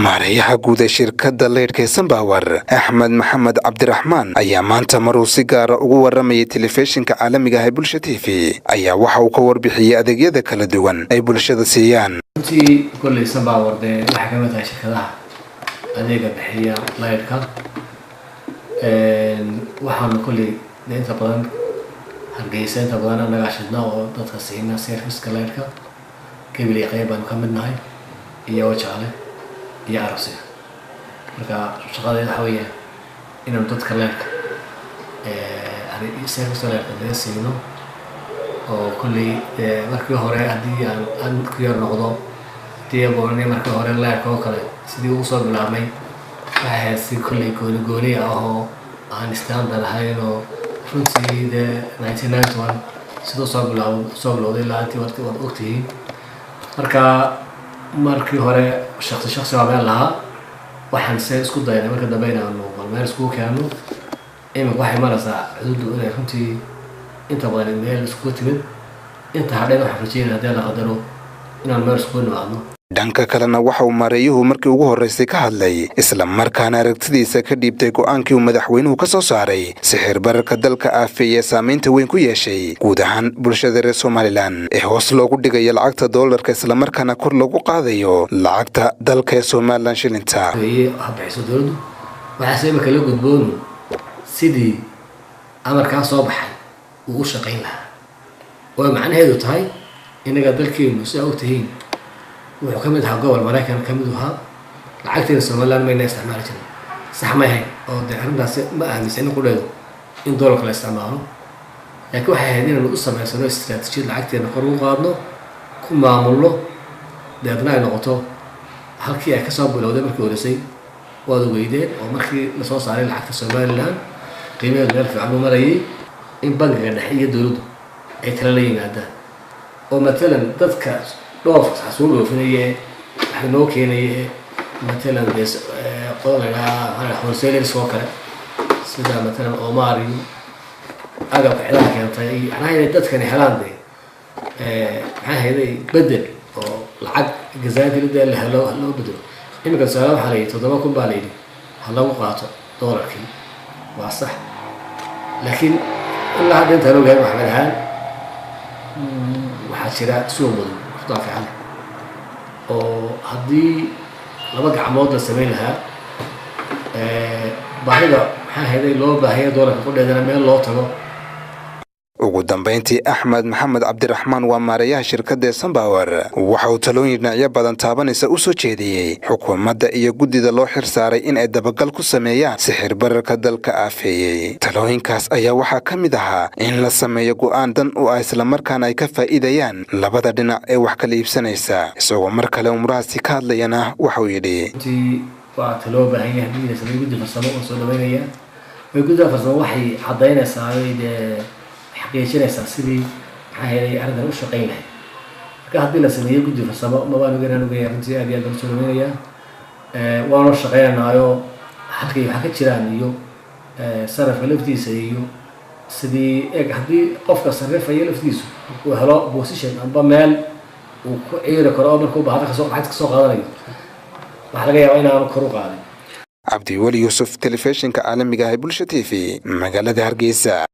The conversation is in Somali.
maareeyaha guud ee shirkadda leydhka Sambawar Axmed Maxamed Cabdiraxmaan ayaa maanta maruu si gaar ah ugu waramayay telefishinka caalamiga ah ee Bulsho TV ayaa waxa uu ka warbixiyay adeegyada kala duwan ay bulshada siiyaan. runtii kulli Sambawar waxa ka mid ah shirkadaha adeega bixiya leydhka waxaan kulli inta badan hargeysa inta badan anaga shidna oo dadka siina service-ka leydhka kibli qaybaan ka midnahay iyo wajaale iyo arabsiga marka shaqadeeda waxa weeyaan inaan dadka leydhka service leydhka laga siino oo kulli markii hore haddii aan ku yar noqdo diyabooni markii hore leydhka oo kale sidii uu soo bilaabmay waxay si kulli gooni ah oo aan standard ahayn oo runtii 1991 sidoo soo bilowday ilaa intii waqti wad ogtihiin marka markii hore shakhsi waa meel lahaa waxaan se isku daynay marka dambe inaanu meel iskugu keeno imika waxay maraysaa xuduuddu inay runtii inta badan meel iskugu timid inta hadheen waxaan rajeynaya haddii la qadaro inaan meel iskugu nimaadno. dhanka kalena waxa uu maareeyuhu markii ugu horeysay ka hadlay isla markaana aragtidiisa ka dhiibtay go'aankii uu madaxweynuhu ka soo saaray sixir bararka dalka aafeeye saameynta weyn ku yeeshay guud ahaan bulshada reer Somaliland ee hoos loogu dhigayo lacagta doolarka isla markaana kor loogu qaadayo lacagta dalka ee Somaliland shilinta. habxiso dawladdu waxaa marka la gudboono sidii amarkaa soo baxay uu u shaqayn lahaa oo macnaheedu tahay inaga dalkeenu si aad ogtihiin wuxuu ka mid ahaa gobol Mareykan ka mid ahaa lacagteena Somaliland mayna isticmaali jirin sax ma ahayn oo arrintaas ma aaminsan ku dheedo in doolarka la isticmaalo laakiin waxay ahayd inaan u sameysano istiraatiijiyad lacagteena kor u qaadno ku maamulno deedna ay noqoto halkii ay ka soo bilowday markii horeysay waad weydeen oo markii la soo saaray lacagta Somaliland qiimaheedu meel fiican u marayay in bangiga dhexe iyo dawladdu ay kala la yimaadaan oo matalan dadka dhoof xasuul dhoofinaya waxa noo keenaya matalan qodobka wholesalers oo kale sida matalan Omar iyo agab ciidan keentay anahay dadkani helaan maxay hayday bedel oo lacag gazaadilada la helo bedel imika soo waxa la yidhi 7,000 baa la yidhi ha lagu qaato doolarkii waa sax laakiin ilaa hadda inta loo gaaro Maxamed Haan waxaa jira suuq badan fiican oo haddii laba gacmood la sameyn lahaa baahida maxaa hayday loo baahiyo doolarka ku dheedana meel loo tago. ugu dambeyntii Axmed Maxamed Cabdiraxmaan waa maareeyaha shirkadda Sambawar waxa uu talooyin dhinacyo badan taabanaysa u soo jeediyay xukuumadda iyo guddida loo xirsaaray in ay dabagal ku sameeyaan sixir bararka dalka aafeeyay. talooyinkaas ayaa waxaa ka mid ahaa in la sameeyo go'aan dan u ah isla markaana ay ka faa'iidayaan labada dhinac ee wax kala iibsanaysa isagoo mar kale umrahaasi ka hadlayana waxa uu yidhi waa taloo baahan yahay haddii la sameeyo guddi farsamo oo soo dhaweynaya guddiga farsamo waxay caddaynaysaa xaqiijinaysaa sidii maxaa yeelay arrintan u shaqayn lahayd marka haddii la sameeyo guddi farsamo ma baan ogeynaa runtii aad iyo aad soo dhaweynaya waanu shaqaynaynaayoo halkay waxa ka jiraan iyo sarafka laftiisa iyo sidii haddii qofka sarifaya laftiisu uu helo position amba meel uu ku ciiri karo oo markuu baahda kasoo qaadanayo waxa laga yaabaa inaanu kor u qaadin. Cabdi Wali Yusuf telefishinka caalamiga ah ee Bulsho TV magaalada Hargeysa.